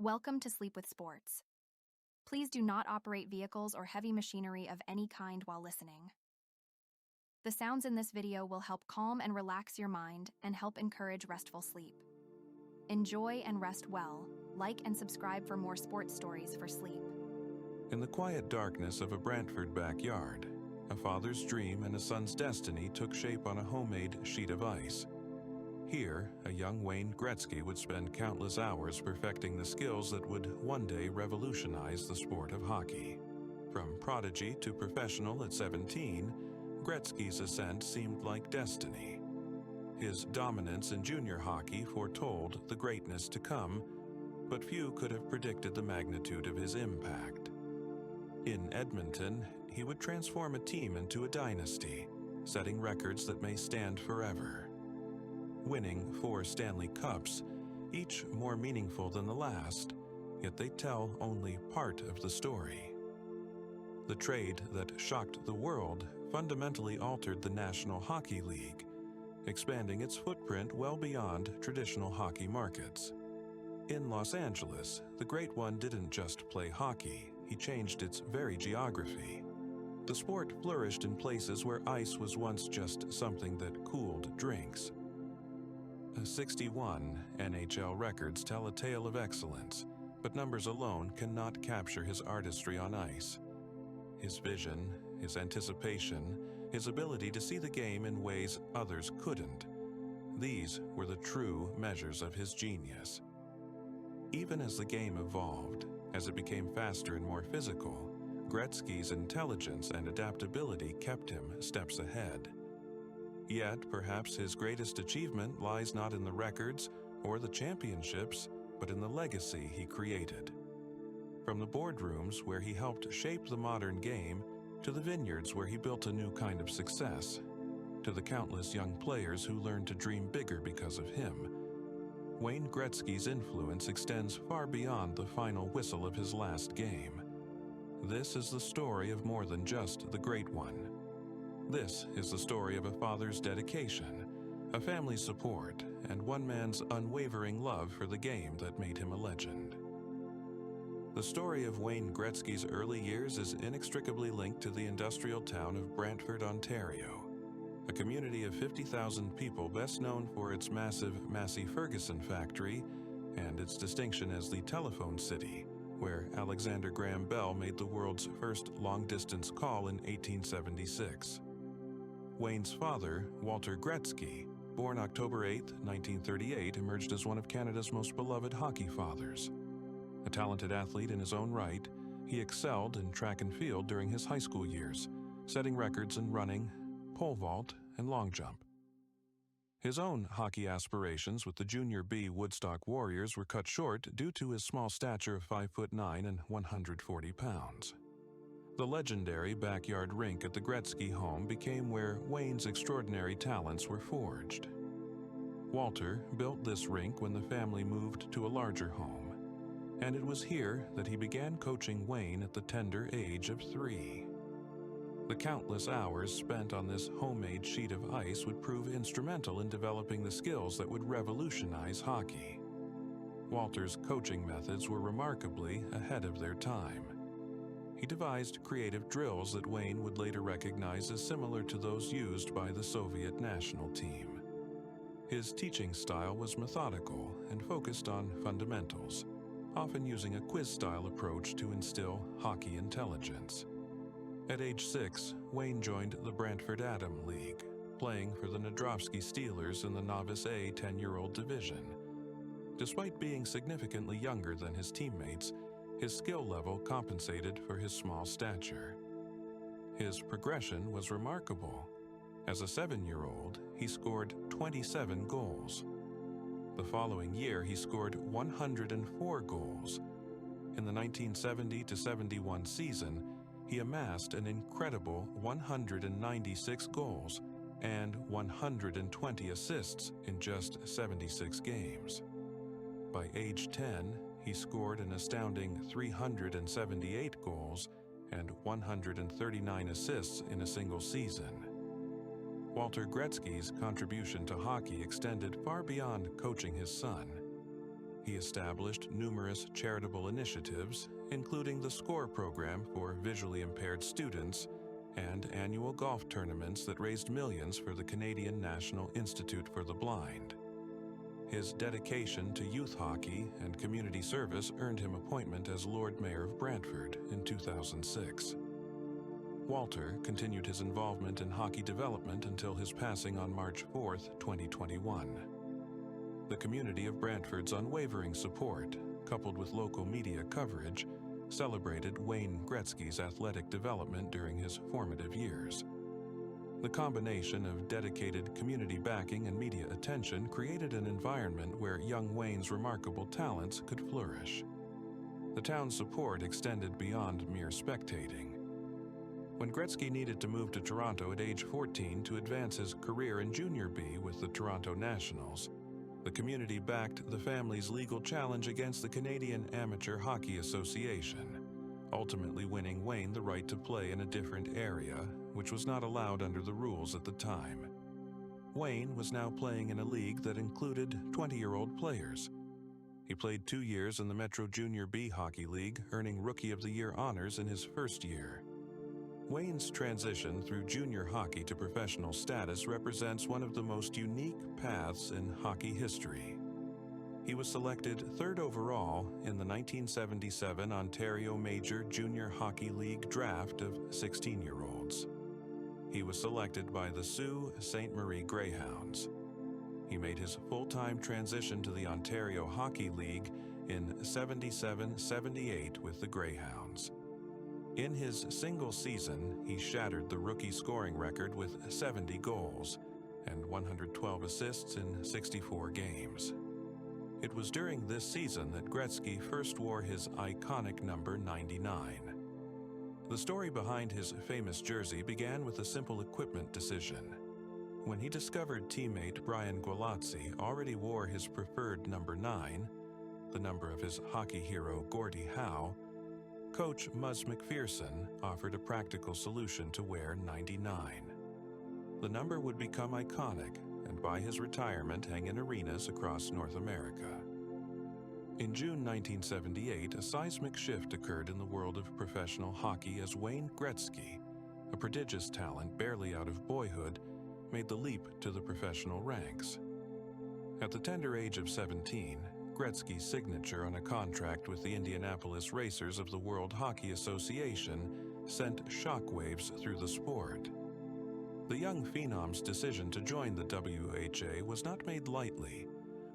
Welcome to Sleep with Sports. Please do not operate vehicles or heavy machinery of any kind while listening. The sounds in this video will help calm and relax your mind and help encourage restful sleep. Enjoy and rest well. Like and subscribe for more sports stories for sleep. In the quiet darkness of a Brantford backyard, a father's dream and a son's destiny took shape on a homemade sheet of ice. Here, a young Wayne Gretzky would spend countless hours perfecting the skills that would one day revolutionize the sport of hockey. From prodigy to professional at 17, Gretzky's ascent seemed like destiny. His dominance in junior hockey foretold the greatness to come, but few could have predicted the magnitude of his impact. In Edmonton, he would transform a team into a dynasty, setting records that may stand forever. Winning 4 Stanley Cups, each more meaningful than the last, yet they tell only part of the story. The trade that shocked the world fundamentally altered the National Hockey League, expanding its footprint well beyond traditional hockey markets. In Los Angeles, the Great One didn't just play hockey, he changed its very geography. The sport flourished in places where ice was once just something that cooled drinks. 61 NHL records tell a tale of excellence, but numbers alone cannot capture his artistry on ice. His vision, his anticipation, his ability to see the game in ways others couldn't. These were the true measures of his genius. Even as the game evolved, as it became faster and more physical, Gretzky's intelligence and adaptability kept him steps ahead. Yet, perhaps his greatest achievement lies not in the records or the championships, but in the legacy he created. From the boardrooms where he helped shape the modern game, to the vineyards where he built a new kind of success, to the countless young players who learned to dream bigger because of him, Wayne Gretzky's influence extends far beyond the final whistle of his last game. This is the story of more than just the Great One. This is the story of a father's dedication, a family's support, and one man's unwavering love for the game that made him a legend. The story of Wayne Gretzky's early years is inextricably linked to the industrial town of Brantford, Ontario, a community of 50,000 people best known for its massive Massey Ferguson factory and its distinction as the telephone city, where Alexander Graham Bell made the world's first long-distance call in 1876. Wayne's father, Walter Gretzky, born October 8, 1938, emerged as one of Canada's most beloved hockey fathers. A talented athlete in his own right, he excelled in track and field during his high school years, setting records in running, pole vault, and long jump. His own hockey aspirations with the Junior B Woodstock Warriors were cut short due to his small stature of 5'9" and 140 pounds. The legendary backyard rink at the Gretzky home became where Wayne's extraordinary talents were forged. Walter built this rink when the family moved to a larger home, and it was here that he began coaching Wayne at the tender age of 3. The countless hours spent on this homemade sheet of ice would prove instrumental in developing the skills that would revolutionize hockey. Walter's coaching methods were remarkably ahead of their time. He devised creative drills that Wayne would later recognize as similar to those used by the Soviet national team. His teaching style was methodical and focused on fundamentals, often using a quiz-style approach to instill hockey intelligence. At age 6, Wayne joined the Brantford Atom League, playing for the Nadrovsky Steelers in the Novice A 10-year-old division. Despite being significantly younger than his teammates, his skill level compensated for his small stature. His progression was remarkable. As a 7-year-old, he scored 27 goals. The following year, he scored 104 goals. In the 1970-71 season, he amassed an incredible 196 goals and 120 assists in just 76 games. By age 10, he scored an astounding 378 goals and 139 assists in a single season. Walter Gretzky's contribution to hockey extended far beyond coaching his son. He established numerous charitable initiatives, including the SCORE program for visually impaired students and annual golf tournaments that raised millions for the Canadian National Institute for the Blind. His dedication to youth hockey and community service earned him appointment as Lord Mayor of Brantford in 2006. Walter continued his involvement in hockey development until his passing on March 4, 2021. The community of Brantford's unwavering support, coupled with local media coverage, celebrated Wayne Gretzky's athletic development during his formative years. The combination of dedicated community backing and media attention created an environment where young Wayne's remarkable talents could flourish. The town's support extended beyond mere spectating. When Gretzky needed to move to Toronto at age 14 to advance his career in Junior B with the Toronto Nationals, the community backed the family's legal challenge against the Canadian Amateur Hockey Association, ultimately winning Wayne the right to play in a different area, which was not allowed under the rules at the time. Wayne was now playing in a league that included 20-year-old players. He played 2 years in the Metro Junior B Hockey League, earning Rookie of the Year honors in his first year. Wayne's transition through junior hockey to professional status represents one of the most unique paths in hockey history. He was selected 3rd overall in the 1977 Ontario Major Junior Hockey League draft of 16-year-olds. He was selected by the Sault Ste. Marie Greyhounds. He made his full-time transition to the Ontario Hockey League in 77-78 with the Greyhounds. In his single season, he shattered the rookie scoring record with 70 goals and 112 assists in 64 games. It was during this season that Gretzky first wore his iconic number 99. The story behind his famous jersey began with a simple equipment decision. When he discovered teammate Brian Gualazzi already wore his preferred number 9, the number of his hockey hero Gordie Howe, Coach Muzz McPherson offered a practical solution to wear 99. The number would become iconic and by his retirement hang in arenas across North America. In June 1978, a seismic shift occurred in the world of professional hockey as Wayne Gretzky, a prodigious talent barely out of boyhood, made the leap to the professional ranks. At the tender age of 17, Gretzky's signature on a contract with the Indianapolis Racers of the World Hockey Association sent shockwaves through the sport. The young phenom's decision to join the WHA was not made lightly,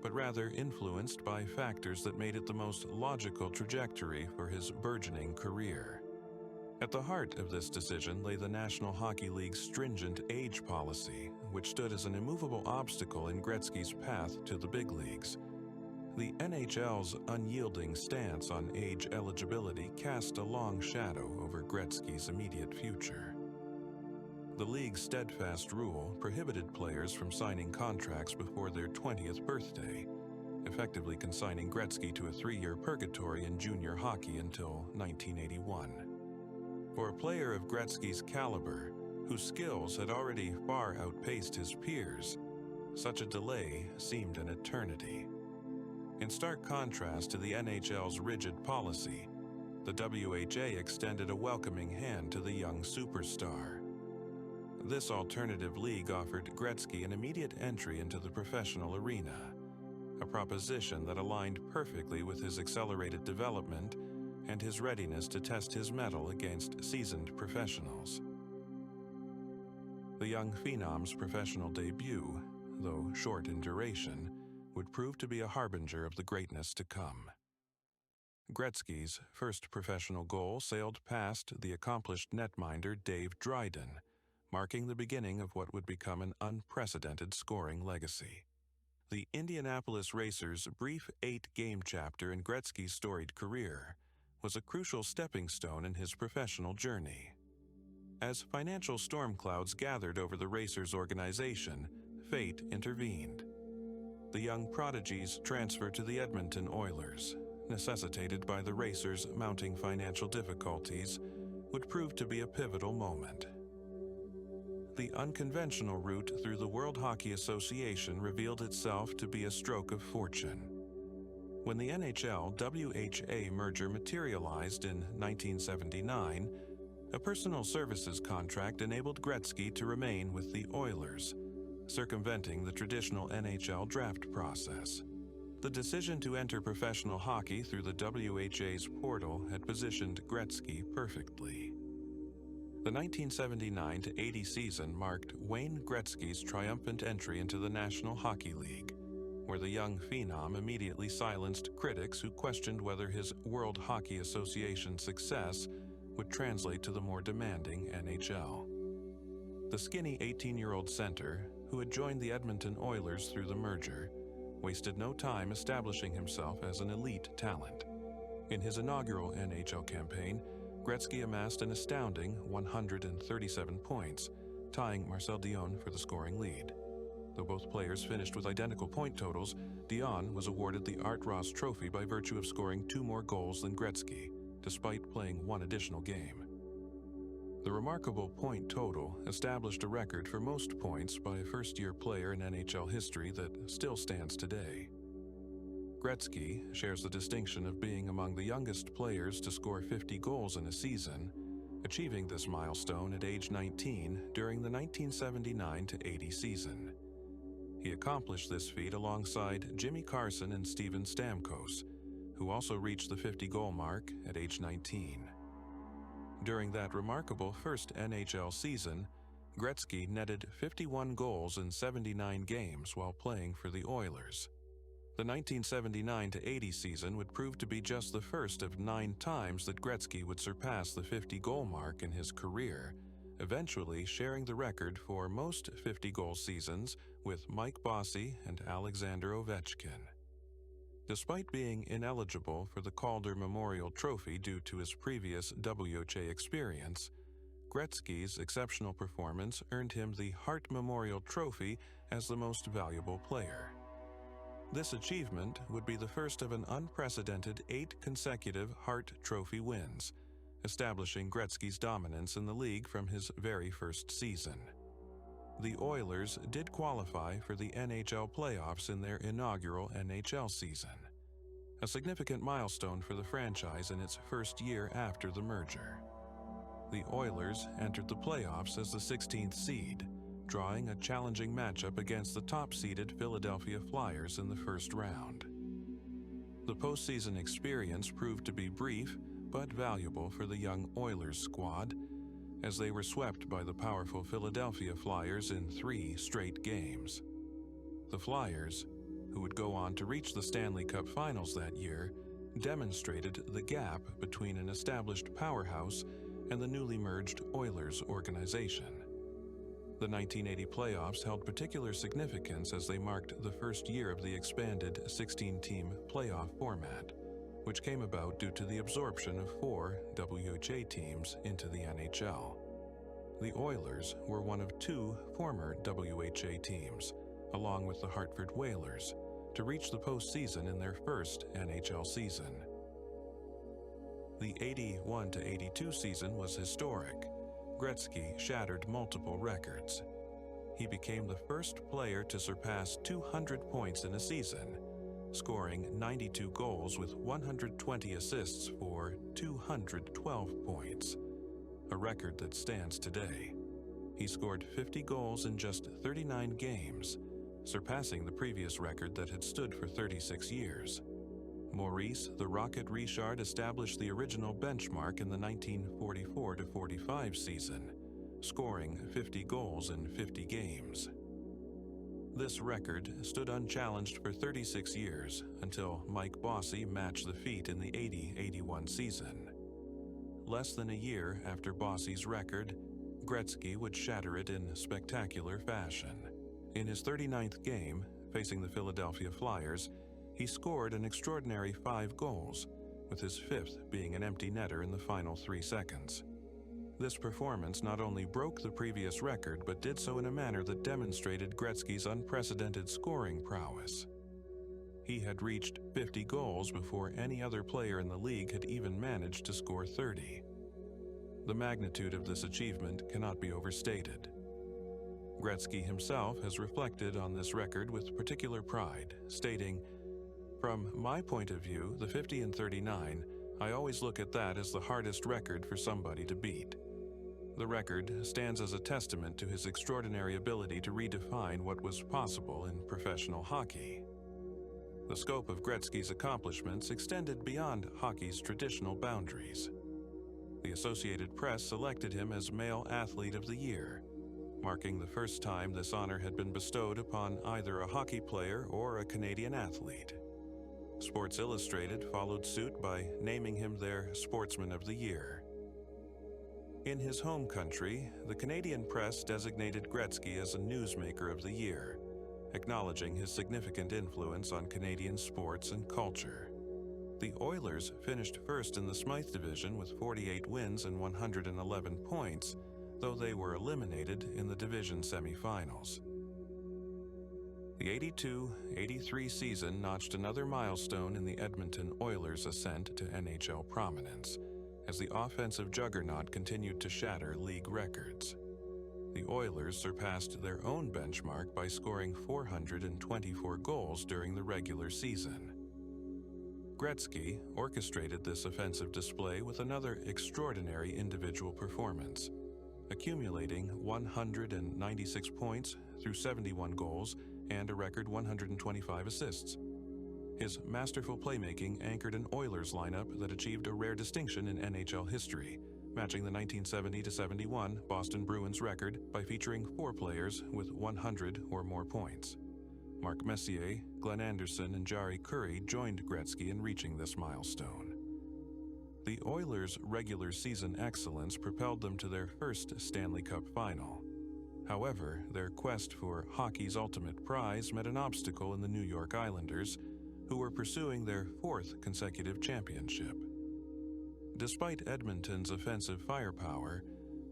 but rather influenced by factors that made it the most logical trajectory for his burgeoning career. At the heart of this decision lay the National Hockey League's stringent age policy, which stood as an immovable obstacle in Gretzky's path to the big leagues. The NHL's unyielding stance on age eligibility cast a long shadow over Gretzky's immediate future. The league's steadfast rule prohibited players from signing contracts before their 20th birthday, effectively consigning Gretzky to a 3-year purgatory in junior hockey until 1981. For a player of Gretzky's caliber, whose skills had already far outpaced his peers, such a delay seemed an eternity. In stark contrast to the NHL's rigid policy, the WHA extended a welcoming hand to the young superstar. This alternative league offered Gretzky an immediate entry into the professional arena, a proposition that aligned perfectly with his accelerated development and his readiness to test his mettle against seasoned professionals. The young phenom's professional debut, though short in duration, would prove to be a harbinger of the greatness to come. Gretzky's first professional goal sailed past the accomplished netminder Dave Dryden, marking the beginning of what would become an unprecedented scoring legacy. The Indianapolis Racers' brief 8-game chapter in Gretzky's storied career was a crucial stepping stone in his professional journey. As financial storm clouds gathered over the Racers' organization, fate intervened. The young prodigy's transfer to the Edmonton Oilers, necessitated by the Racers' mounting financial difficulties, would prove to be a pivotal moment. The unconventional route through the World Hockey Association revealed itself to be a stroke of fortune. When the NHL-WHA merger materialized in 1979, a personal services contract enabled Gretzky to remain with the Oilers, circumventing the traditional NHL draft process. The decision to enter professional hockey through the WHA's portal had positioned Gretzky perfectly. The 1979-80 season marked Wayne Gretzky's triumphant entry into the National Hockey League, where the young phenom immediately silenced critics who questioned whether his World Hockey Association success would translate to the more demanding NHL. The skinny 18-year-old center, who had joined the Edmonton Oilers through the merger, wasted no time establishing himself as an elite talent. In his inaugural NHL campaign, Gretzky amassed an astounding 137 points, tying Marcel Dion for the scoring lead. Though both players finished with identical point totals, Dion was awarded the Art Ross Trophy by virtue of scoring 2 more goals than Gretzky, despite playing 1 additional game. The remarkable point total established a record for most points by a first-year player in NHL history that still stands today. Gretzky shares the distinction of being among the youngest players to score 50 goals in a season, achieving this milestone at age 19 during the 1979-80 season. He accomplished this feat alongside Jimmy Carson and Steven Stamkos, who also reached the 50-goal mark at age 19. During that remarkable first NHL season, Gretzky netted 51 goals in 79 games while playing for the Oilers. The 1979-80 season would prove to be just the first of 9 times that Gretzky would surpass the 50-goal mark in his career, eventually sharing the record for most 50-goal seasons with Mike Bossy and Alexander Ovechkin. Despite being ineligible for the Calder Memorial Trophy due to his previous WHA experience, Gretzky's exceptional performance earned him the Hart Memorial Trophy as the most valuable player. This achievement would be the first of an unprecedented 8 consecutive Hart Trophy wins, establishing Gretzky's dominance in the league from his very first season. The Oilers did qualify for the NHL playoffs in their inaugural NHL season, a significant milestone for the franchise in its first year after the merger. The Oilers entered the playoffs as the 16th seed, drawing a challenging matchup against the top-seeded Philadelphia Flyers in the first round. The postseason experience proved to be brief but valuable for the young Oilers squad, as they were swept by the powerful Philadelphia Flyers in 3 straight games. The Flyers, who would go on to reach the Stanley Cup Finals that year, demonstrated the gap between an established powerhouse and the newly merged Oilers organization. The 1980 playoffs held particular significance as they marked the first year of the expanded 16-team playoff format, which came about due to the absorption of 4 WHA teams into the NHL. The Oilers were one of 2 former WHA teams, along with the Hartford Whalers, to reach the postseason in their first NHL season. The 81-82 season was historic. Gretzky shattered multiple records. He became the first player to surpass 200 points in a season, scoring 92 goals with 120 assists for 212 points, a record that stands today. He scored 50 goals in just 39 games, surpassing the previous record that had stood for 36 years. Maurice "the Rocket" Richard established the original benchmark in the 1944-45 season, scoring 50 goals in 50 games. This record stood unchallenged for 36 years until Mike Bossy matched the feat in the 80-81 season. Less than a year after Bossy's record, Gretzky would shatter it in spectacular fashion. In his 39th game, facing the Philadelphia Flyers, he scored an extraordinary 5 goals, with his 5th being an empty netter in the final 3 seconds. This performance not only broke the previous record, but did so in a manner that demonstrated Gretzky's unprecedented scoring prowess. He had reached 50 goals before any other player in the league had even managed to score 30. The magnitude of this achievement cannot be overstated. Gretzky himself has reflected on this record with particular pride, stating, From my point of view, the 50 and 39, I always look at that as the hardest record for somebody to beat. The record stands as a testament to his extraordinary ability to redefine what was possible in professional hockey. The scope of Gretzky's accomplishments extended beyond hockey's traditional boundaries. The Associated Press selected him as Male Athlete of the Year, marking the first time this honor had been bestowed upon either a hockey player or a Canadian athlete. Sports Illustrated followed suit by naming him their Sportsman of the Year. In his home country, the Canadian press designated Gretzky as a Newsmaker of the Year, acknowledging his significant influence on Canadian sports and culture. The Oilers finished first in the Smythe division with 48 wins and 111 points, though they were eliminated in the division semifinals. The 82-83 season notched another milestone in the Edmonton Oilers' ascent to NHL prominence, as the offensive juggernaut continued to shatter league records. The Oilers surpassed their own benchmark by scoring 424 goals during the regular season. Gretzky orchestrated this offensive display with another extraordinary individual performance, accumulating 196 points through 71 goals and a record 125 assists. His masterful playmaking anchored an Oilers lineup that achieved a rare distinction in NHL history, matching the 1970-71 Boston Bruins record by featuring 4 players with 100 or more points. Mark Messier, Glenn Anderson, and Jari Kurri joined Gretzky in reaching this milestone. The Oilers' regular season excellence propelled them to their first Stanley Cup final. However, their quest for hockey's ultimate prize met an obstacle in the New York Islanders, who were pursuing their 4th consecutive championship. Despite Edmonton's offensive firepower,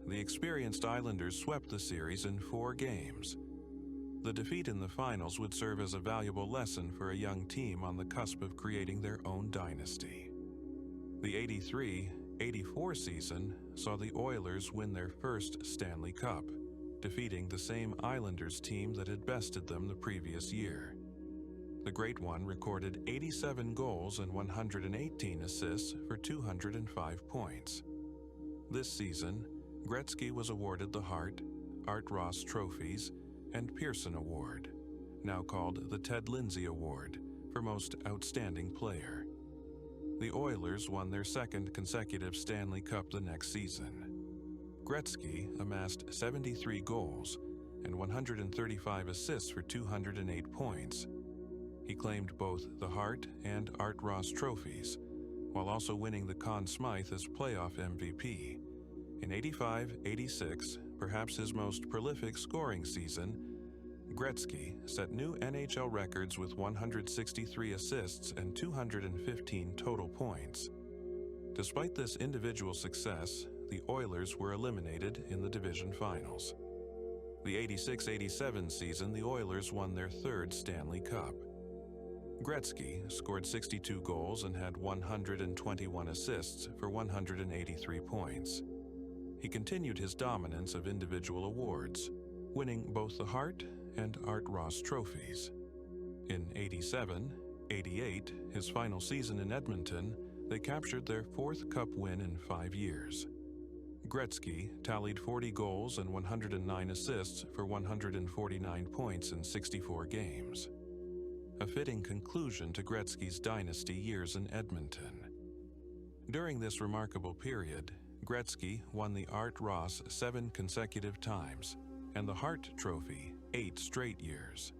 the experienced Islanders swept the series in 4 games. The defeat in the finals would serve as a valuable lesson for a young team on the cusp of creating their own dynasty. The 83-84 season saw the Oilers win their first Stanley Cup, defeating the same Islanders team that had bested them the previous year. The Great One recorded 87 goals and 118 assists for 205 points. This season, Gretzky was awarded the Hart, Art Ross trophies, and Pearson Award, now called the Ted Lindsay Award, for Most Outstanding Player. The Oilers won their 2nd consecutive Stanley Cup the next season. Gretzky amassed 73 goals and 135 assists for 208 points. He claimed both the Hart and Art Ross trophies, while also winning the Conn Smythe as playoff MVP. In 85-86, perhaps his most prolific scoring season, Gretzky set new NHL records with 163 assists and 215 total points. Despite this individual success, the Oilers were eliminated in the division finals. The 86-87 season, the Oilers won their 3rd Stanley Cup. Gretzky scored 62 goals and had 121 assists for 183 points. He continued his dominance of individual awards, winning both the Hart and Art Ross trophies. In 87-88, his final season in Edmonton, they captured their 4th Cup win in 5 years. Gretzky tallied 40 goals and 109 assists for 149 points in 64 games. A fitting conclusion to Gretzky's dynasty years in Edmonton. During this remarkable period, Gretzky won the Art Ross 7 consecutive times and the Hart Trophy 8 straight years.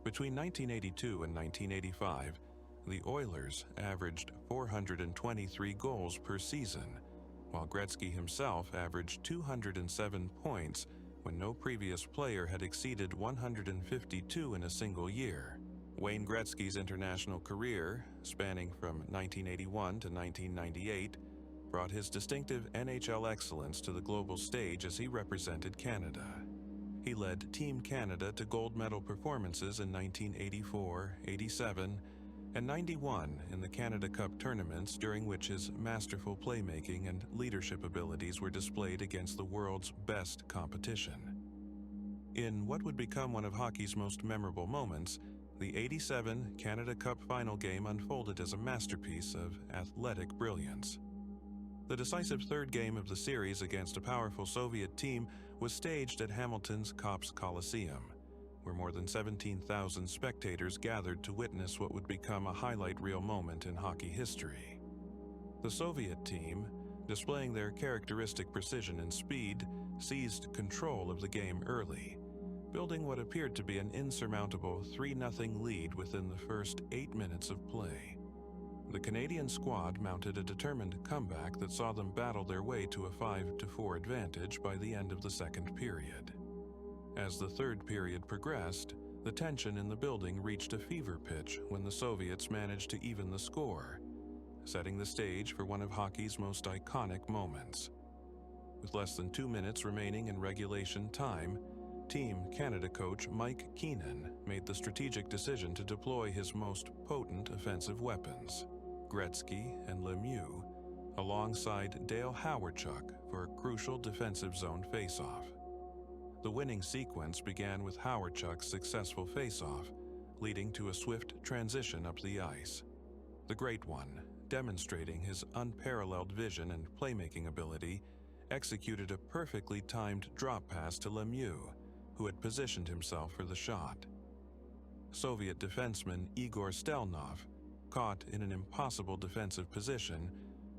Between 1982 and 1985, the Oilers averaged 423 goals per season, while Gretzky himself averaged 207 points when no previous player had exceeded 152 in a single year. Wayne Gretzky's international career, spanning from 1981 to 1998, brought his distinctive NHL excellence to the global stage as he represented Canada. He led Team Canada to gold medal performances in 1984, 87, and 91 in the Canada Cup tournaments, during which his masterful playmaking and leadership abilities were displayed against the world's best competition. In what would become one of hockey's most memorable moments, the '87 Canada Cup final game unfolded as a masterpiece of athletic brilliance. The decisive third game of the series against a powerful Soviet team was staged at Hamilton's Copps Coliseum, where more than 17,000 spectators gathered to witness what would become a highlight reel moment in hockey history. The Soviet team, displaying their characteristic precision and speed, seized control of the game early, building what appeared to be an insurmountable 3-0 lead within the first 8 minutes of play. The Canadian squad mounted a determined comeback that saw them battle their way to a 5-4 advantage by the end of the second period. As the third period progressed, the tension in the building reached a fever pitch when the Soviets managed to even the score, setting the stage for one of hockey's most iconic moments. With less than 2 minutes remaining in regulation time, Team Canada coach Mike Keenan made the strategic decision to deploy his most potent offensive weapons, Gretzky and Lemieux, alongside Dale Hawerchuk for a crucial defensive zone faceoff. The winning sequence began with Hawerchuk's successful faceoff, leading to a swift transition up the ice. The Great One, demonstrating his unparalleled vision and playmaking ability, executed a perfectly timed drop pass to Lemieux, who had positioned himself for the shot. Soviet defenseman Igor Stelnov, caught in an impossible defensive position,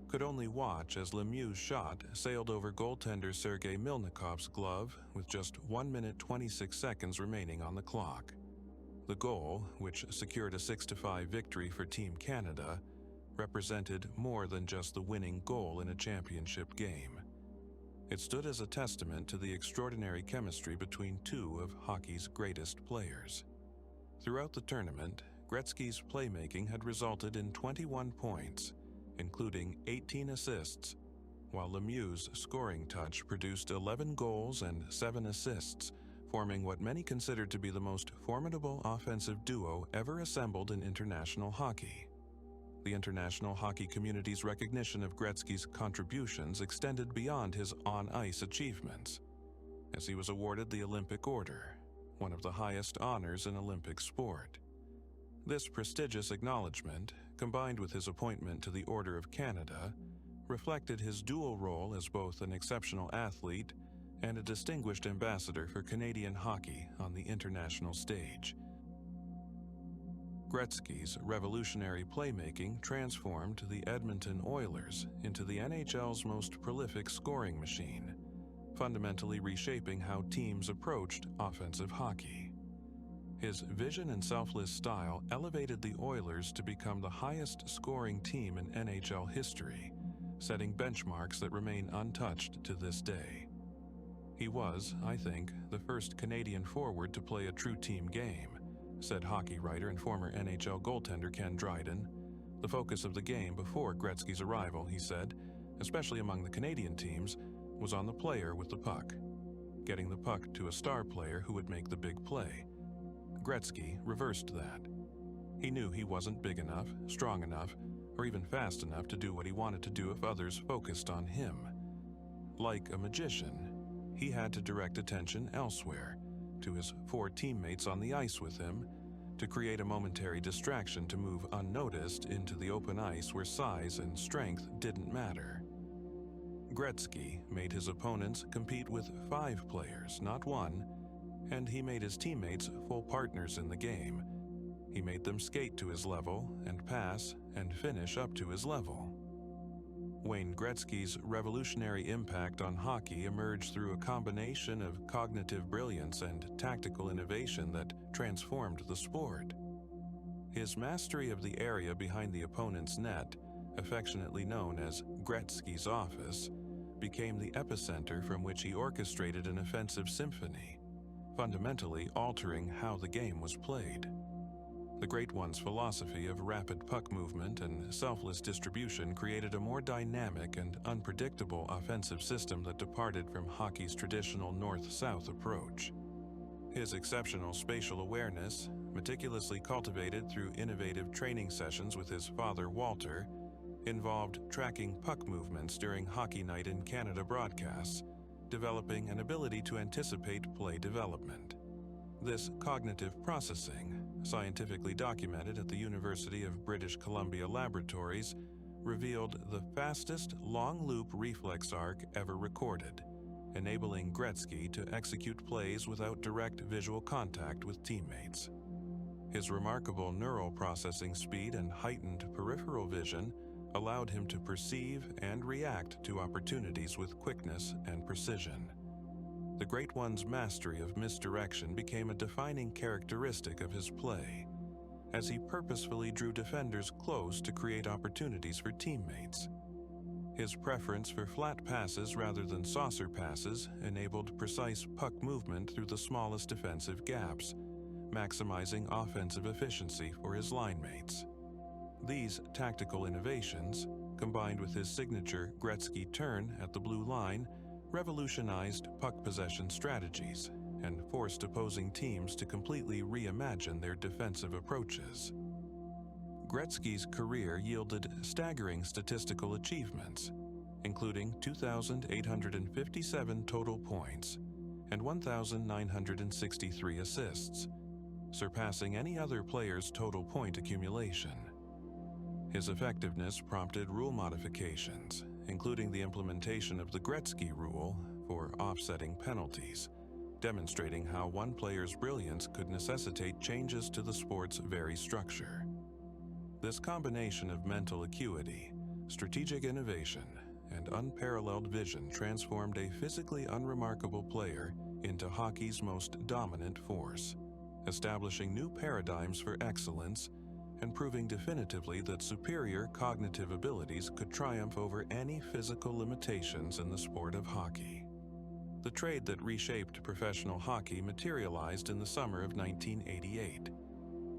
could only watch as Lemieux's shot sailed over goaltender Sergei Milnikov's glove with just 1 minute 26 seconds remaining on the clock. The goal, which secured a 6-5 victory for Team Canada, represented more than just the winning goal in a championship game. It stood as a testament to the extraordinary chemistry between two of hockey's greatest players. Throughout the tournament, Gretzky's playmaking had resulted in 21 points, including 18 assists, while Lemieux's scoring touch produced 11 goals and 7 assists, forming what many considered to be the most formidable offensive duo ever assembled in international hockey. The international hockey community's recognition of Gretzky's contributions extended beyond his on-ice achievements, as he was awarded the Olympic Order, one of the highest honors in Olympic sport. This prestigious acknowledgement, combined with his appointment to the Order of Canada, reflected his dual role as both an exceptional athlete and a distinguished ambassador for Canadian hockey on the international stage. Gretzky's revolutionary playmaking transformed the Edmonton Oilers into the NHL's most prolific scoring machine, fundamentally reshaping how teams approached offensive hockey. His vision and selfless style elevated the Oilers to become the highest-scoring team in NHL history, setting benchmarks that remain untouched to this day. He was, I think, the first Canadian forward to play a true team game, said hockey writer and former NHL goaltender Ken Dryden. The focus of the game before Gretzky's arrival, he said, especially among the Canadian teams, was on the player with the puck, getting the puck to a star player who would make the big play. Gretzky reversed that. He knew he wasn't big enough, strong enough, or even fast enough to do what he wanted to do if others focused on him. Like a magician, he had to direct attention elsewhere, to his 4 teammates on the ice with him, to create a momentary distraction to move unnoticed into the open ice where size and strength didn't matter. Gretzky made his opponents compete with 5 players, not 1, and he made his teammates full partners in the game. He made them skate to his level and pass and finish up to his level. Wayne Gretzky's revolutionary impact on hockey emerged through a combination of cognitive brilliance and tactical innovation that transformed the sport. His mastery of the area behind the opponent's net, affectionately known as Gretzky's office, became the epicenter from which he orchestrated an offensive symphony, fundamentally altering how the game was played. The Great One's philosophy of rapid puck movement and selfless distribution created a more dynamic and unpredictable offensive system that departed from hockey's traditional north-south approach. His exceptional spatial awareness, meticulously cultivated through innovative training sessions with his father Walter, involved tracking puck movements during Hockey Night in Canada broadcasts, developing an ability to anticipate play development. This cognitive processing, scientifically documented at the University of British Columbia Laboratories, revealed the fastest long-loop reflex arc ever recorded, enabling Gretzky to execute plays without direct visual contact with teammates. His remarkable neural processing speed and heightened peripheral vision allowed him to perceive and react to opportunities with quickness and precision. The Great One's mastery of misdirection became a defining characteristic of his play, as he purposefully drew defenders close to create opportunities for teammates. His preference for flat passes rather than saucer passes enabled precise puck movement through the smallest defensive gaps, maximizing offensive efficiency for his line mates. These tactical innovations, combined with his signature Gretzky turn at the blue line, revolutionized puck possession strategies and forced opposing teams to completely reimagine their defensive approaches. Gretzky's career yielded staggering statistical achievements, including 2,857 total points and 1,963 assists, surpassing any other player's total point accumulation. His effectiveness prompted rule modifications, including the implementation of the Gretzky rule for offsetting penalties, demonstrating how one player's brilliance could necessitate changes to the sport's very structure. This combination of mental acuity, strategic innovation, and unparalleled vision transformed a physically unremarkable player into hockey's most dominant force, establishing new paradigms for excellence and proving definitively that superior cognitive abilities could triumph over any physical limitations in the sport of hockey. The trade that reshaped professional hockey materialized in the summer of 1988,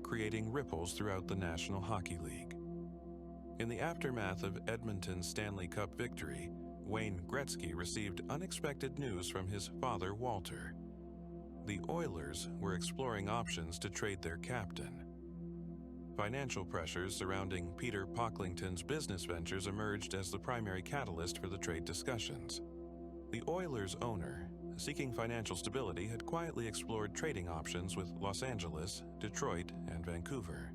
creating ripples throughout the National Hockey League. In the aftermath of Edmonton's Stanley Cup victory, Wayne Gretzky received unexpected news from his father, Walter. The Oilers were exploring options to trade their captain. Financial pressures surrounding Peter Pocklington's business ventures emerged as the primary catalyst for the trade discussions. The Oilers' owner, seeking financial stability, had quietly explored trading options with Los Angeles, Detroit, and Vancouver.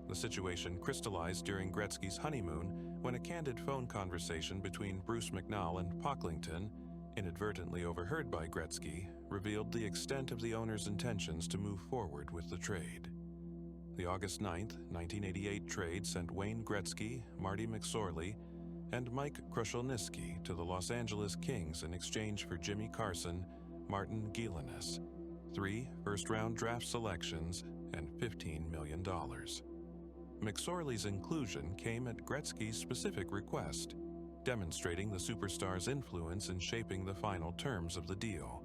The situation crystallized during Gretzky's honeymoon when a candid phone conversation between Bruce McNall and Pocklington, inadvertently overheard by Gretzky, revealed the extent of the owner's intentions to move forward with the trade. The August 9, 1988 trade sent Wayne Gretzky, Marty McSorley, and Mike Krushelnyski to the Los Angeles Kings in exchange for Jimmy Carson, Martin Gielanis, 3 first-round draft selections, and $15 million. McSorley's inclusion came at Gretzky's specific request, demonstrating the superstar's influence in shaping the final terms of the deal.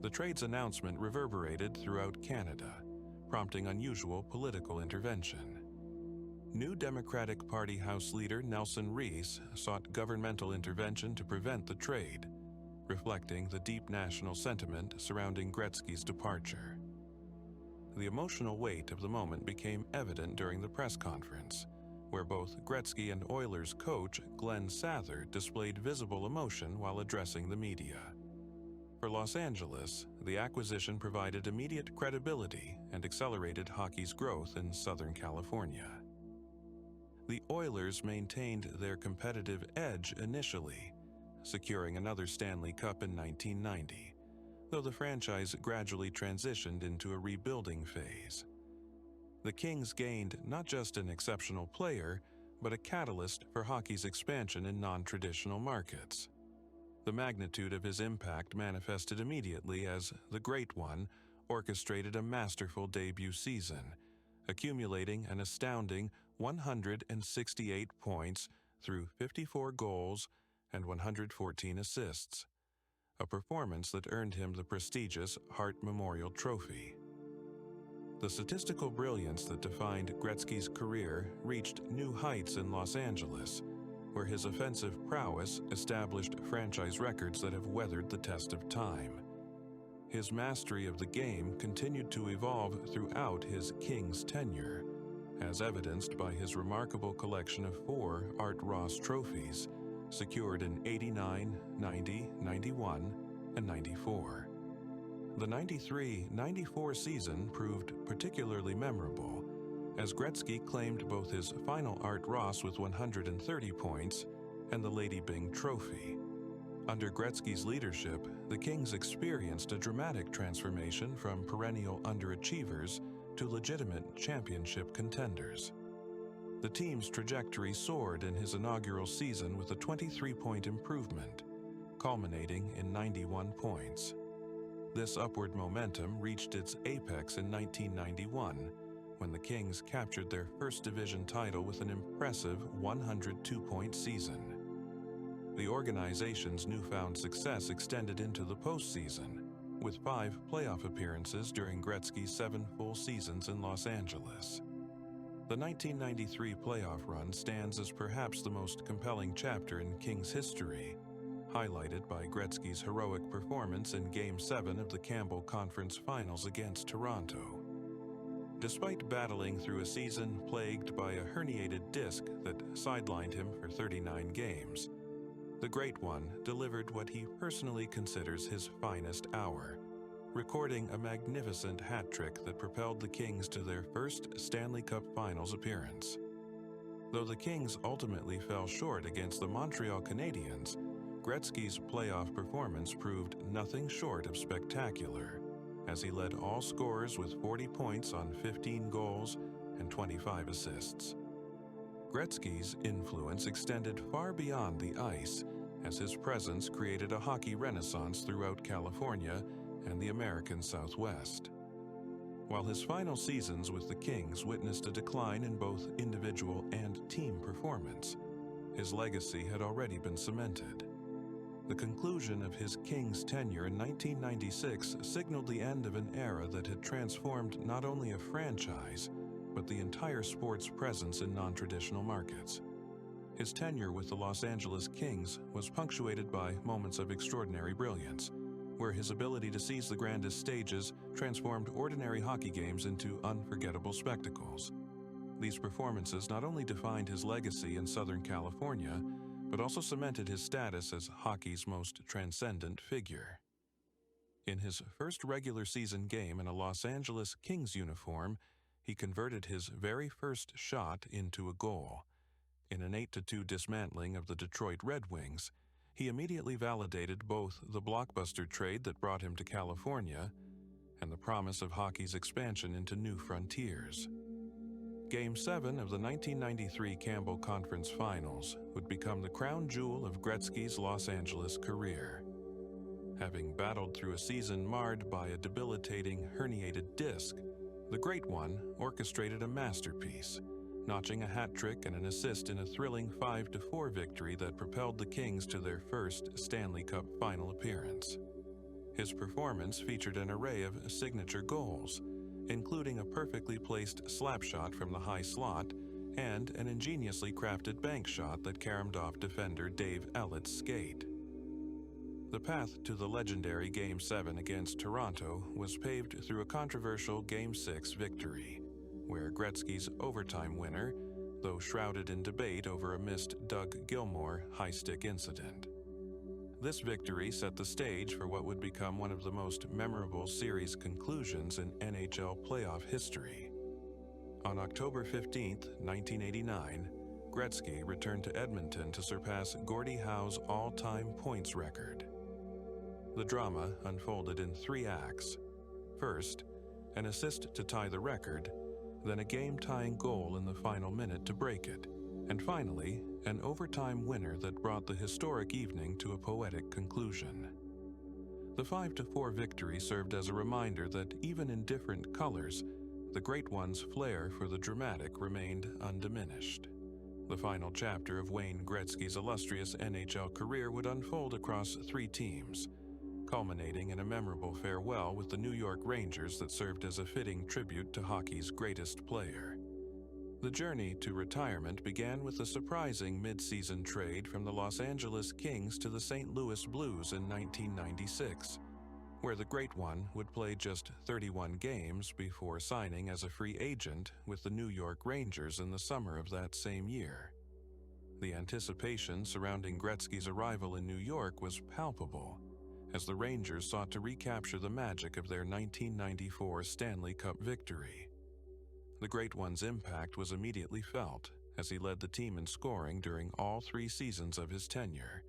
The trade's announcement reverberated throughout Canada, prompting unusual political intervention. New Democratic Party House leader Nelson Rees sought governmental intervention to prevent the trade, reflecting the deep national sentiment surrounding Gretzky's departure. The emotional weight of the moment became evident during the press conference, where both Gretzky and Oilers coach Glenn Sather displayed visible emotion while addressing the media. For Los Angeles, the acquisition provided immediate credibility and accelerated hockey's growth in Southern California. The Oilers maintained their competitive edge initially, securing another Stanley Cup in 1990, though the franchise gradually transitioned into a rebuilding phase. The Kings gained not just an exceptional player, but a catalyst for hockey's expansion in non-traditional markets. The magnitude of his impact manifested immediately as the Great One orchestrated a masterful debut season, accumulating an astounding 168 points through 54 goals and 114 assists, a performance that earned him the prestigious Hart Memorial Trophy. The statistical brilliance that defined Gretzky's career reached new heights in Los Angeles, where his offensive prowess established franchise records that have weathered the test of time. His mastery of the game continued to evolve throughout his Kings tenure, as evidenced by his remarkable collection of 4 Art Ross trophies, secured in '89, '90, '91, and '94. The 93-94 season proved particularly memorable, as Gretzky claimed both his final Art Ross with 130 points and the Lady Byng Trophy. Under Gretzky's leadership, the Kings experienced a dramatic transformation from perennial underachievers to legitimate championship contenders. The team's trajectory soared in his inaugural season with a 23-point improvement, culminating in 91 points. This upward momentum reached its apex in 1991, when the Kings captured their first division title with an impressive 102-point season. The organization's newfound success extended into the postseason, with 5 playoff appearances during Gretzky's 7 full seasons in Los Angeles. The 1993 playoff run stands as perhaps the most compelling chapter in Kings history, highlighted by Gretzky's heroic performance in Game 7 of the Campbell Conference Finals against Toronto. Despite battling through a season plagued by a herniated disc that sidelined him for 39 games, the Great One delivered what he personally considers his finest hour, recording a magnificent hat trick that propelled the Kings to their first Stanley Cup Finals appearance. Though the Kings ultimately fell short against the Montreal Canadiens, Gretzky's playoff performance proved nothing short of spectacular, as he led all scorers with 40 points on 15 goals and 25 assists. Gretzky's influence extended far beyond the ice, as his presence created a hockey renaissance throughout California and the American Southwest. While his final seasons with the Kings witnessed a decline in both individual and team performance, his legacy had already been cemented. The conclusion of his Kings tenure in 1996 signaled the end of an era that had transformed not only a franchise, but the entire sport's presence in non-traditional markets. His tenure with the Los Angeles Kings was punctuated by moments of extraordinary brilliance, where his ability to seize the grandest stages transformed ordinary hockey games into unforgettable spectacles. These performances not only defined his legacy in Southern California, but also cemented his status as hockey's most transcendent figure. In his first regular season game in a Los Angeles Kings uniform, he converted his very first shot into a goal. In an 8-2 dismantling of the Detroit Red Wings, he immediately validated both the blockbuster trade that brought him to California and the promise of hockey's expansion into new frontiers. Game 7 of the 1993 Campbell Conference Finals would become the crown jewel of Gretzky's Los Angeles career. Having battled through a season marred by a debilitating herniated disc, the Great One orchestrated a masterpiece, notching a hat trick and an assist in a thrilling 5-4 victory that propelled the Kings to their first Stanley Cup final appearance. His performance featured an array of signature goals, including a perfectly placed slap shot from the high slot and an ingeniously crafted bank shot that caromed off defender Dave Ellett's skate. The path to the legendary Game 7 against Toronto was paved through a controversial Game 6 victory, where Gretzky's overtime winner, though shrouded in debate over a missed Doug Gilmour high-stick incident. This victory set the stage for what would become one of the most memorable series conclusions in NHL playoff history. On October 15, 1989, Gretzky returned to Edmonton to surpass Gordie Howe's all-time points record. The drama unfolded in 3 acts. First, an assist to tie the record, then a game-tying goal in the final minute to break it, and finally, an overtime winner that brought the historic evening to a poetic conclusion. The 5-4 victory served as a reminder that even in different colors, the Great One's flair for the dramatic remained undiminished. The final chapter of Wayne Gretzky's illustrious NHL career would unfold across 3 teams, culminating in a memorable farewell with the New York Rangers that served as a fitting tribute to hockey's greatest player. The journey to retirement began with a surprising mid-season trade from the Los Angeles Kings to the St. Louis Blues in 1996, where the Great One would play just 31 games before signing as a free agent with the New York Rangers in the summer of that same year. The anticipation surrounding Gretzky's arrival in New York was palpable, as the Rangers sought to recapture the magic of their 1994 Stanley Cup victory. The Great One's impact was immediately felt as he led the team in scoring during all 3 seasons of his tenure,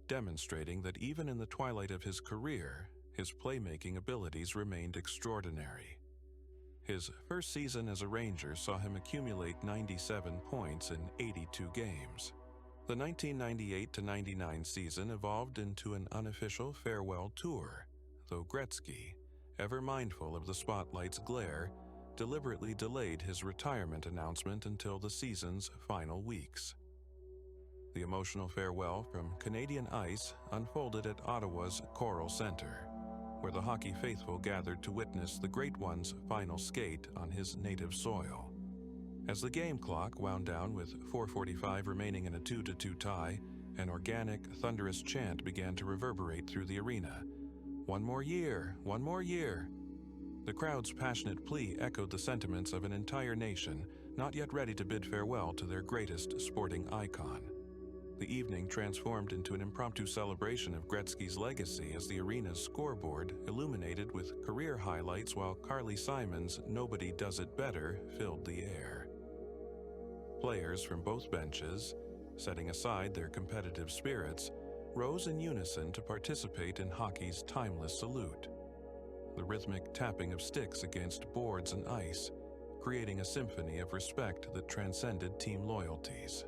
demonstrating that even in the twilight of his career, his playmaking abilities remained extraordinary. His first season as a Ranger saw him accumulate 97 points in 82 games. The 1998-99 season evolved into an unofficial farewell tour, though Gretzky, ever mindful of the spotlight's glare, deliberately delayed his retirement announcement until the season's final weeks. The emotional farewell from Canadian ice unfolded at Ottawa's Coral Centre, where the hockey faithful gathered to witness the Great One's final skate on his native soil. As the game clock wound down with 4:45 remaining in a 2-2 tie, an organic, thunderous chant began to reverberate through the arena. "One more year! One more year!" The crowd's passionate plea echoed the sentiments of an entire nation not yet ready to bid farewell to their greatest sporting icon. The evening transformed into an impromptu celebration of Gretzky's legacy as the arena's scoreboard illuminated with career highlights while Carly Simon's "Nobody Does It Better" filled the air. Players from both benches, setting aside their competitive spirits, rose in unison to participate in hockey's timeless salute. The rhythmic tapping of sticks against boards and ice, creating a symphony of respect that transcended team loyalties.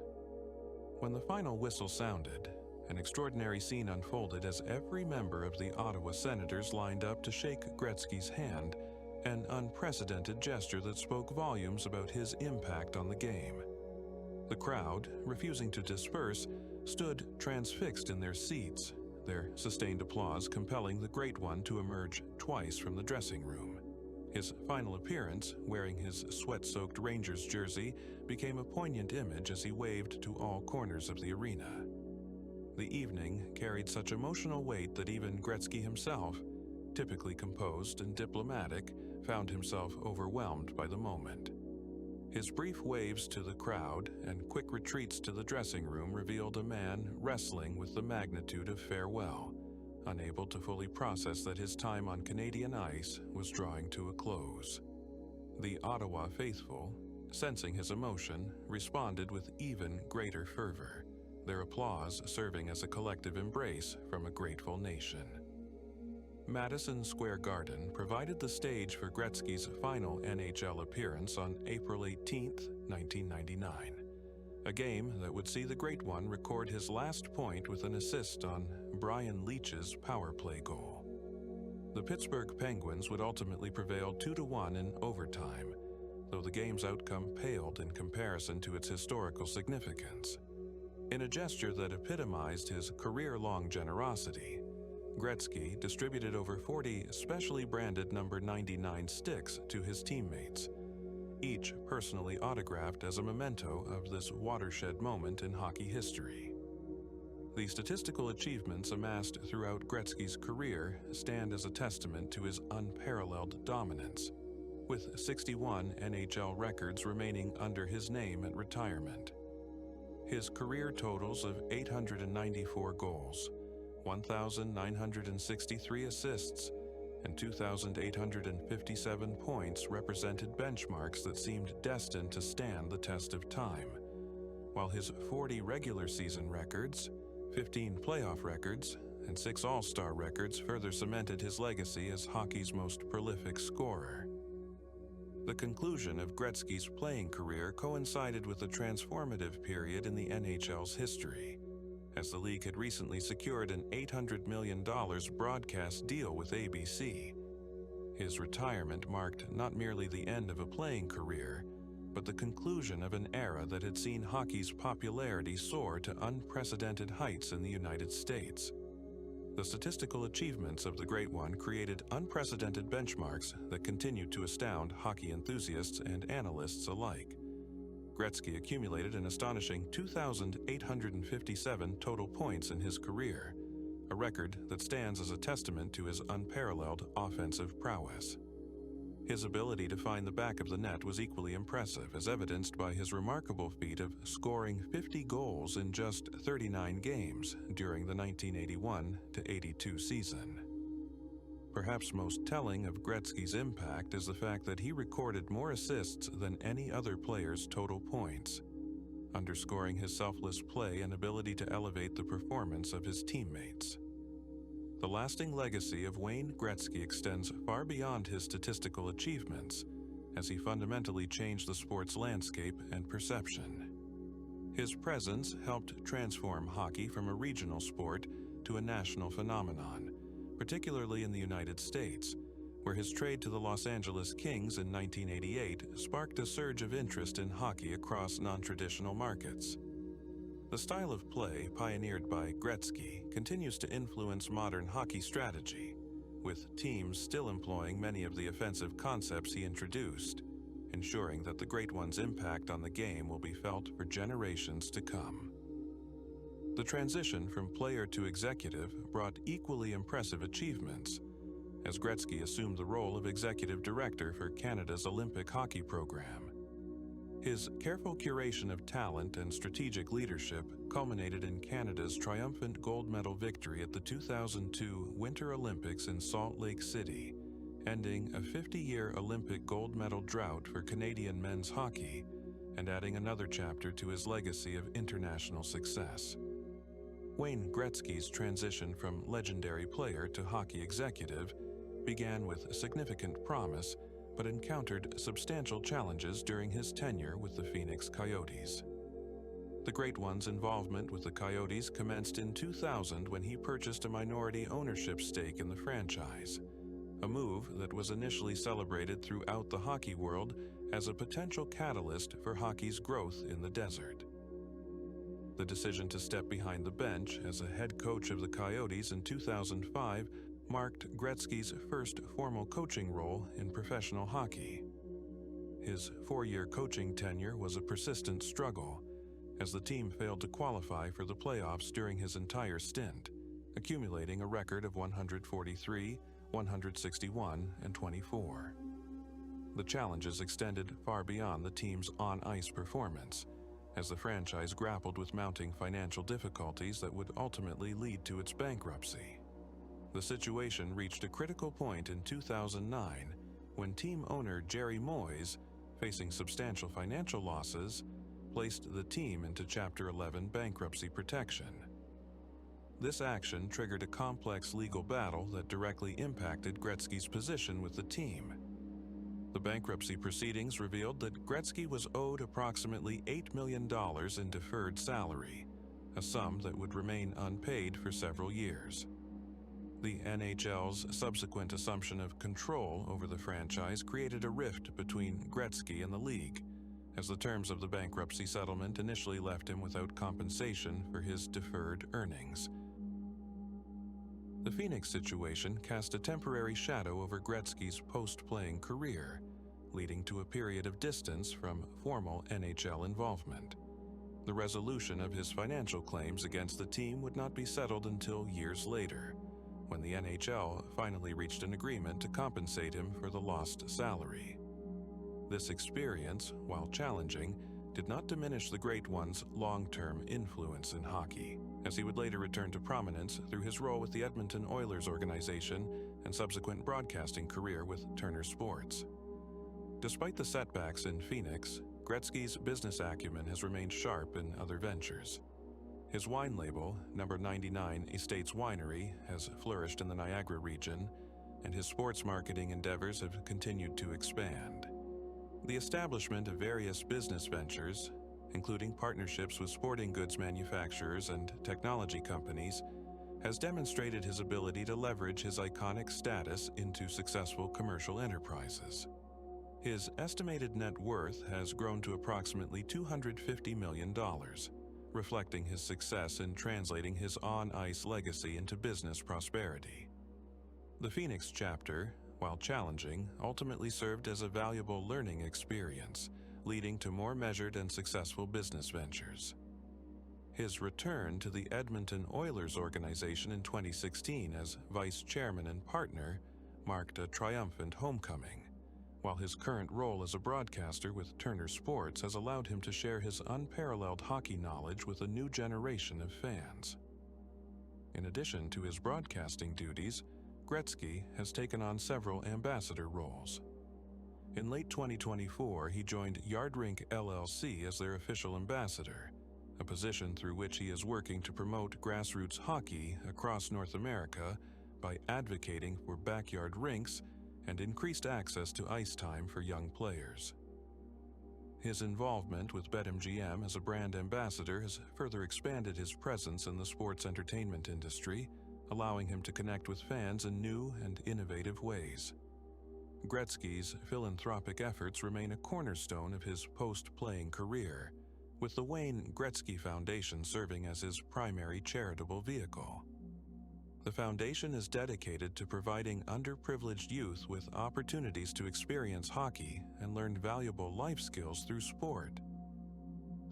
When the final whistle sounded, an extraordinary scene unfolded as every member of the Ottawa Senators lined up to shake Gretzky's hand, an unprecedented gesture that spoke volumes about his impact on the game. The crowd, refusing to disperse, stood transfixed in their seats, their sustained applause compelling the Great One to emerge twice from the dressing room. His final appearance, wearing his sweat-soaked Rangers jersey, became a poignant image as he waved to all corners of the arena. The evening carried such emotional weight that even Gretzky himself, typically composed and diplomatic, found himself overwhelmed by the moment. His brief waves to the crowd and quick retreats to the dressing room revealed a man wrestling with the magnitude of farewell, unable to fully process that his time on Canadian ice was drawing to a close. The Ottawa faithful, sensing his emotion, responded with even greater fervor, their applause serving as a collective embrace from a grateful nation. Madison Square Garden provided the stage for Gretzky's final NHL appearance on April 18, 1999, a game that would see the Great One record his last point with an assist on Brian Leetch's power play goal. The Pittsburgh Penguins would ultimately prevail 2-1 in overtime, though the game's outcome paled in comparison to its historical significance. In a gesture that epitomized his career-long generosity, Gretzky distributed over 40 specially branded number 99 sticks to his teammates, each personally autographed as a memento of this watershed moment in hockey history. The statistical achievements amassed throughout Gretzky's career stand as a testament to his unparalleled dominance, with 61 NHL records remaining under his name at retirement. His career totals of 894 goals, 1,963 assists, and 2,857 points represented benchmarks that seemed destined to stand the test of time, while his 40 regular season records, 15 playoff records, and 6 All-Star records further cemented his legacy as hockey's most prolific scorer. The conclusion of Gretzky's playing career coincided with a transformative period in the NHL's history, as the league had recently secured an $800 million broadcast deal with ABC. His retirement marked not merely the end of a playing career, but the conclusion of an era that had seen hockey's popularity soar to unprecedented heights in the United States. The statistical achievements of the Great One created unprecedented benchmarks that continued to astound hockey enthusiasts and analysts alike. Gretzky accumulated an astonishing 2,857 total points in his career, a record that stands as a testament to his unparalleled offensive prowess. His ability to find the back of the net was equally impressive, as evidenced by his remarkable feat of scoring 50 goals in just 39 games during the 1981-82 season. Perhaps most telling of Gretzky's impact is the fact that he recorded more assists than any other player's total points, underscoring his selfless play and ability to elevate the performance of his teammates. The lasting legacy of Wayne Gretzky extends far beyond his statistical achievements, as he fundamentally changed the sport's landscape and perception. His presence helped transform hockey from a regional sport to a national phenomenon, particularly in the United States, where his trade to the Los Angeles Kings in 1988 sparked a surge of interest in hockey across non-traditional markets. The style of play pioneered by Gretzky continues to influence modern hockey strategy, with teams still employing many of the offensive concepts he introduced, ensuring that the Great One's impact on the game will be felt for generations to come. The transition from player to executive brought equally impressive achievements, as Gretzky assumed the role of executive director for Canada's Olympic hockey program. His careful curation of talent and strategic leadership culminated in Canada's triumphant gold medal victory at the 2002 Winter Olympics in Salt Lake City, ending a 50-year Olympic gold medal drought for Canadian men's hockey and adding another chapter to his legacy of international success. Wayne Gretzky's transition from legendary player to hockey executive began with significant promise, but encountered substantial challenges during his tenure with the Phoenix Coyotes. The Great One's involvement with the Coyotes commenced in 2000 when he purchased a minority ownership stake in the franchise, a move that was initially celebrated throughout the hockey world as a potential catalyst for hockey's growth in the desert. The decision to step behind the bench as a head coach of the Coyotes in 2005 marked Gretzky's first formal coaching role in professional hockey. His 4-year coaching tenure was a persistent struggle, as the team failed to qualify for the playoffs during his entire stint, accumulating a record of 143, 161, and 24. The challenges extended far beyond the team's on-ice performance, as the franchise grappled with mounting financial difficulties that would ultimately lead to its bankruptcy. The situation reached a critical point in 2009 when team owner Jerry Moyes, facing substantial financial losses, placed the team into Chapter 11 bankruptcy protection. This action triggered a complex legal battle that directly impacted Gretzky's position with the team. The bankruptcy proceedings revealed that Gretzky was owed approximately $8 million in deferred salary, a sum that would remain unpaid for several years. The NHL's subsequent assumption of control over the franchise created a rift between Gretzky and the league, as the terms of the bankruptcy settlement initially left him without compensation for his deferred earnings. The Phoenix situation cast a temporary shadow over Gretzky's post-playing career, leading to a period of distance from formal NHL involvement. The resolution of his financial claims against the team would not be settled until years later, when the NHL finally reached an agreement to compensate him for the lost salary. This experience, while challenging, did not diminish the Great One's long-term influence in hockey, as he would later return to prominence through his role with the Edmonton Oilers organization and subsequent broadcasting career with Turner Sports. Despite the setbacks in Phoenix, Gretzky's business acumen has remained sharp in other ventures. His wine label, No. 99 Estates Winery, has flourished in the Niagara region, and his sports marketing endeavors have continued to expand. The establishment of various business ventures, including partnerships with sporting goods manufacturers and technology companies, has demonstrated his ability to leverage his iconic status into successful commercial enterprises. His estimated net worth has grown to approximately $250 million, reflecting his success in translating his on-ice legacy into business prosperity. The Phoenix chapter, while challenging, ultimately served as a valuable learning experience, leading to more measured and successful business ventures. His return to the Edmonton Oilers organization in 2016 as vice chairman and partner marked a triumphant homecoming, while his current role as a broadcaster with Turner Sports has allowed him to share his unparalleled hockey knowledge with a new generation of fans. In addition to his broadcasting duties, Gretzky has taken on several ambassador roles. In late 2024, he joined Yardrink LLC as their official ambassador, a position through which he is working to promote grassroots hockey across North America by advocating for backyard rinks and increased access to ice time for young players. His involvement with BetMGM as a brand ambassador has further expanded his presence in the sports entertainment industry, allowing him to connect with fans in new and innovative ways. Gretzky's philanthropic efforts remain a cornerstone of his post-playing career, with the Wayne Gretzky Foundation serving as his primary charitable vehicle. The foundation is dedicated to providing underprivileged youth with opportunities to experience hockey and learn valuable life skills through sport.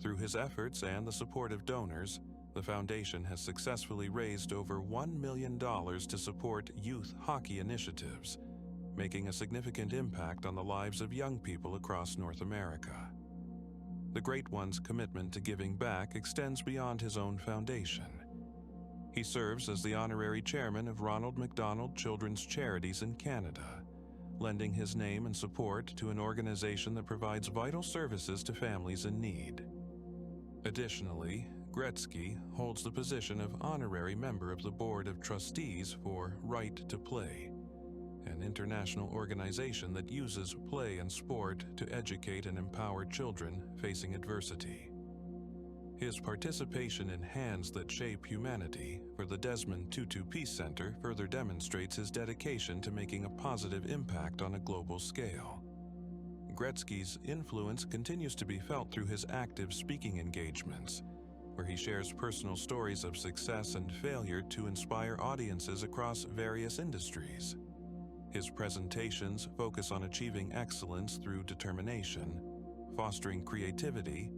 Through his efforts and the support of donors, the foundation has successfully raised over $1 million to support youth hockey initiatives, making a significant impact on the lives of young people across North America. The Great One's commitment to giving back extends beyond his own foundation. He serves as the honorary chairman of Ronald McDonald Children's Charities in Canada, lending his name and support to an organization that provides vital services to families in need. Additionally, Gretzky holds the position of honorary member of the Board of Trustees for Right to Play, an international organization that uses play and sport to educate and empower children facing adversity. His participation in Hands That Shape Humanity for the Desmond Tutu Peace Center further demonstrates his dedication to making a positive impact on a global scale. Gretzky's influence continues to be felt through his active speaking engagements, where he shares personal stories of success and failure to inspire audiences across various industries. His presentations focus on achieving excellence through determination, fostering creativity,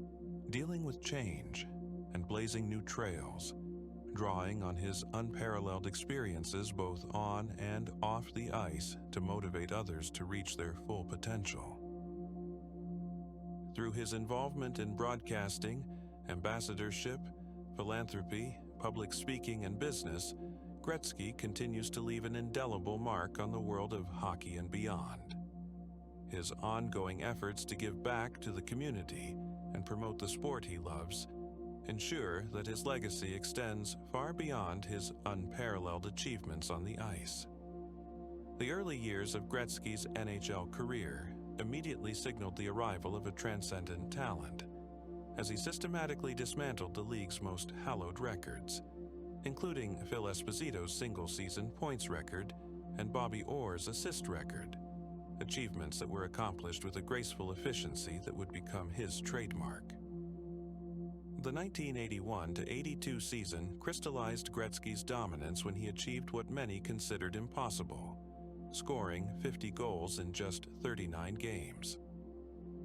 dealing with change, and blazing new trails, drawing on his unparalleled experiences both on and off the ice to motivate others to reach their full potential. Through his involvement in broadcasting, ambassadorship, philanthropy, public speaking, and business, Gretzky continues to leave an indelible mark on the world of hockey and beyond. His ongoing efforts to give back to the community and promote the sport he loves ensure that his legacy extends far beyond his unparalleled achievements on the ice. The early years of Gretzky's NHL career immediately signaled the arrival of a transcendent talent, as he systematically dismantled the league's most hallowed records, including Phil Esposito's single-season points record and Bobby Orr's assist record, achievements that were accomplished with a graceful efficiency that would become his trademark. The 1981-82 season crystallized Gretzky's dominance when he achieved what many considered impossible, scoring 50 goals in just 39 games.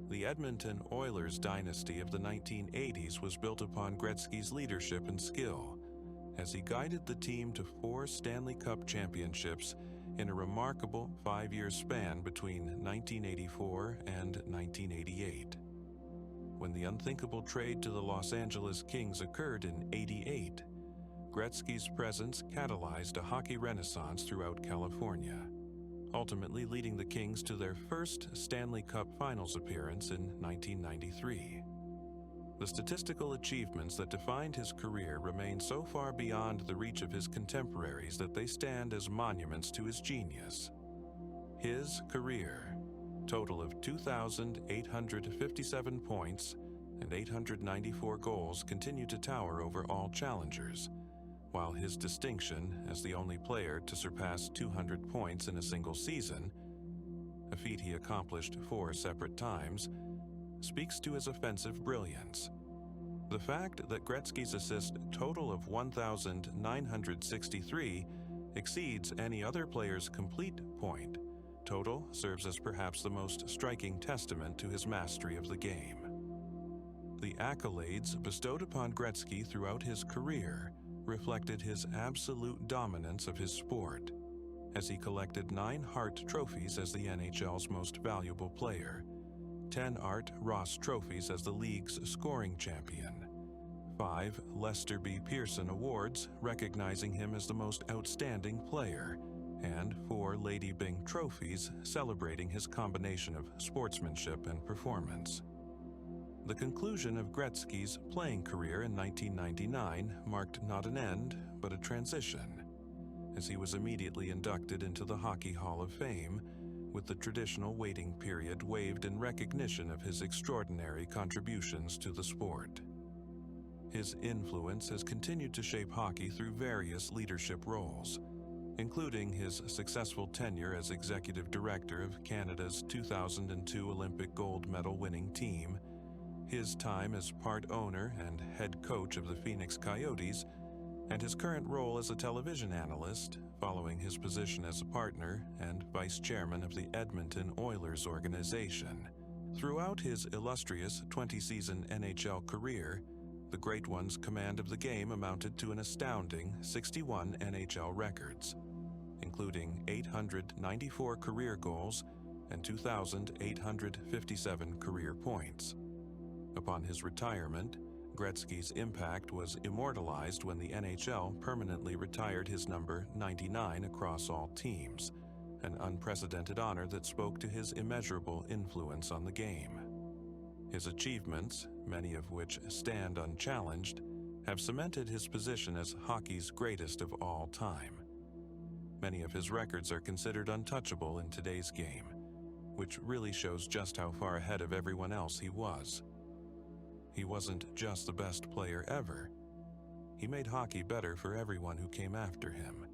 The Edmonton Oilers dynasty of the 1980s was built upon Gretzky's leadership and skill, as he guided the team to 4 Stanley Cup championships in a remarkable 5-year span between 1984 and 1988. When the unthinkable trade to the Los Angeles Kings occurred in '88, Gretzky's presence catalyzed a hockey renaissance throughout California, ultimately leading the Kings to their first Stanley Cup Finals appearance in 1993. The statistical achievements that defined his career remain so far beyond the reach of his contemporaries that they stand as monuments to his genius. His career, total of 2,857 points and 894 goals, continue to tower over all challengers, while his distinction as the only player to surpass 200 points in a single season, a feat he accomplished 4 separate times, speaks to his offensive brilliance. The fact that Gretzky's assist total of 1,963 exceeds any other player's complete point total serves as perhaps the most striking testament to his mastery of the game. The accolades bestowed upon Gretzky throughout his career reflected his absolute dominance of his sport. as he collected 9 Hart trophies as the NHL's most valuable player, 10 Art Ross trophies as the league's scoring champion, 5 Lester B. Pearson awards recognizing him as the most outstanding player, and 4 Lady Byng trophies celebrating his combination of sportsmanship and performance. The conclusion of Gretzky's playing career in 1999 marked not an end, but a transition, as he was immediately inducted into the Hockey Hall of Fame, with the traditional waiting period waived in recognition of his extraordinary contributions to the sport. His influence has continued to shape hockey through various leadership roles, including his successful tenure as executive director of Canada's 2002 Olympic gold medal winning team, his time as part owner and head coach of the Phoenix Coyotes, and his current role as a television analyst, following his position as a partner and vice chairman of the Edmonton Oilers organization. Throughout his illustrious 20-season NHL career, the Great One's command of the game amounted to an astounding 61 NHL records, including 894 career goals and 2,857 career points. Upon his retirement, Gretzky's impact was immortalized when the NHL permanently retired his number 99 across all teams, an unprecedented honor that spoke to his immeasurable influence on the game. His achievements, many of which stand unchallenged, have cemented his position as hockey's greatest of all time. Many of his records are considered untouchable in today's game, which really shows just how far ahead of everyone else he was. He wasn't just the best player ever. He made hockey better for everyone who came after him.